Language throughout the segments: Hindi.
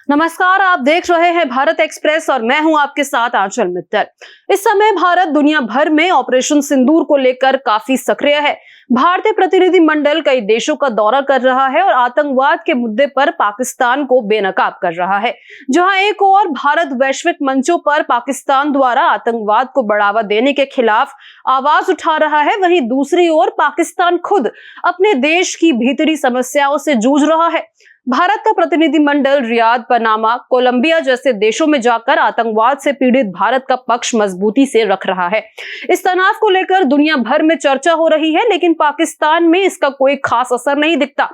नमस्कार, आप देख रहे हैं भारत एक्सप्रेस और मैं हूं आपके साथ आंचल मित्तल। इस समय भारत दुनिया भर में ऑपरेशन सिंदूर को लेकर काफी सक्रिय है। भारतीय प्रतिनिधि मंडल कई देशों का दौरा कर रहा है और आतंकवाद के मुद्दे पर पाकिस्तान को बेनकाब कर रहा है। जहां एक ओर भारत वैश्विक मंचों पर पाकिस्तान द्वारा आतंकवाद को बढ़ावा देने के खिलाफ आवाज उठा रहा है, वहीं दूसरी ओर पाकिस्तान खुद अपने देश की भीतरी समस्याओं से जूझ रहा है। भारत का प्रतिनिधिमंडल रियाद, पनामा, कोलंबिया जैसे देशों में जाकर आतंकवाद से पीड़ित भारत का पक्ष मजबूती से रख रहा है। इस तनाव को लेकर दुनिया भर में चर्चा हो रही है, लेकिन पाकिस्तान में इसका कोई खास असर नहीं दिखता।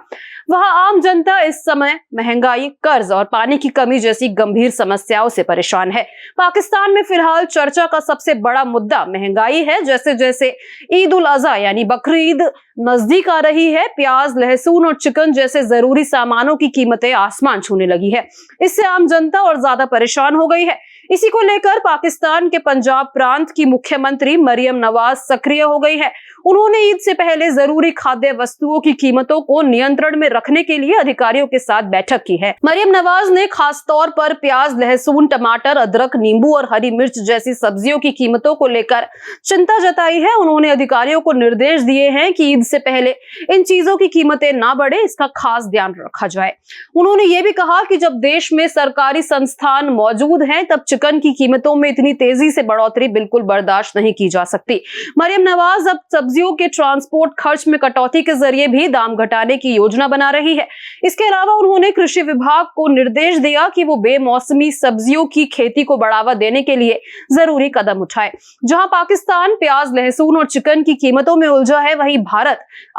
वहां आम जनता इस समय महंगाई, कर्ज और पानी की कमी जैसी गंभीर समस्याओं से परेशान है। पाकिस्तान में फिलहाल चर्चा का सबसे बड़ा मुद्दा महंगाई है। जैसे जैसे ईद उल अजहा यानी बकरीद नजदीक आ रही है, प्याज, लहसुन और चिकन जैसे जरूरी सामानों की कीमतें आसमान छूने लगी है। इससे आम जनता और ज्यादा परेशान हो गई है। इसी को लेकर पाकिस्तान के पंजाब प्रांत की मुख्यमंत्री मरियम नवाज सक्रिय हो गई है। उन्होंने ईद से पहले जरूरी खाद्य वस्तुओं की कीमतों को नियंत्रण में रखने के लिए अधिकारियों के साथ बैठक की है। मरियम नवाज ने खास तौर पर प्याज, लहसुन, टमाटर, अदरक, नींबू और हरी मिर्च जैसी सब्जियों की कीमतों को लेकर चिंता जताई है। उन्होंने अधिकारियों को निर्देश दिए हैं कि ईद से पहले इन चीजों की कीमतें ना बढ़े, इसका खास ध्यान रखा जाए। उन्होंने ये भी कहा कि जब देश में सरकारी संस्थान मौजूद हैं, तब चिकन की कीमतों में इतनी तेजी से बढ़ोतरी बिल्कुल बर्दाश्त नहीं की जा सकती। मरियम नवाज अब सब्जियों के ट्रांसपोर्ट खर्च में कटौती के जरिए भी दाम घटाने की योजना बना रही है। इसके अलावा उन्होंने कृषि विभाग को निर्देश दिया कि वो बेमौसमी सब्जियों की खेती को बढ़ावा देने के लिए जरूरी कदम उठाए। जहां पाकिस्तान प्याज, लहसुन और चिकन की कीमतों में उलझा है, वहीं भारत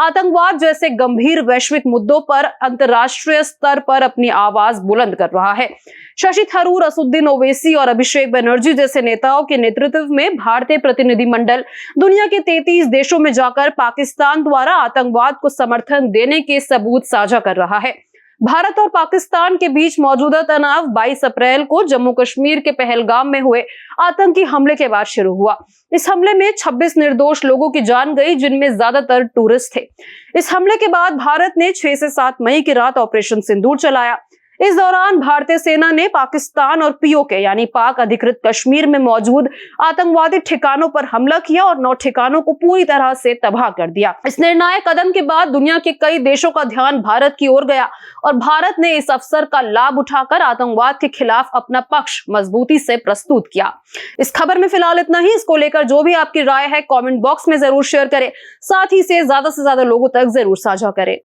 आतंकवाद जैसे गंभीर वैश्विक मुद्दों पर अंतर्राष्ट्रीय स्तर पर अपनी आवाज बुलंद कर रहा है। शशि थरूर, असदुद्दीन ओवैसी और अभिषेक बनर्जी जैसे नेताओं के नेतृत्व में भारतीय प्रतिनिधिमंडल दुनिया के 33 देशों में जाकर पाकिस्तान द्वारा आतंकवाद को समर्थन देने के सबूत साझा कर रहा है। भारत और पाकिस्तान के बीच मौजूदा तनाव 22 अप्रैल को जम्मू कश्मीर के पहलगाम में हुए आतंकी हमले के बाद शुरू हुआ। इस हमले में 26 निर्दोष लोगों की जान गई, जिनमें ज्यादातर टूरिस्ट थे। इस हमले के बाद भारत ने 6 से 7 मई की रात ऑपरेशन सिंदूर चलाया। इस दौरान भारतीय सेना ने पाकिस्तान और पीओके यानी पाक अधिकृत कश्मीर में मौजूद आतंकवादी ठिकानों पर हमला किया और 9 ठिकानों को पूरी तरह से तबाह कर दिया। इस निर्णायक कदम के बाद दुनिया के कई देशों का ध्यान भारत की ओर गया और भारत ने इस अवसर का लाभ उठाकर आतंकवाद के खिलाफ अपना पक्ष मजबूती से प्रस्तुत किया। इस खबर में फिलहाल इतना ही। इसको लेकर जो भी आपकी राय है कमेंट बॉक्स में जरूर शेयर करें, साथ ही से ज्यादा लोगों तक जरूर साझा करें।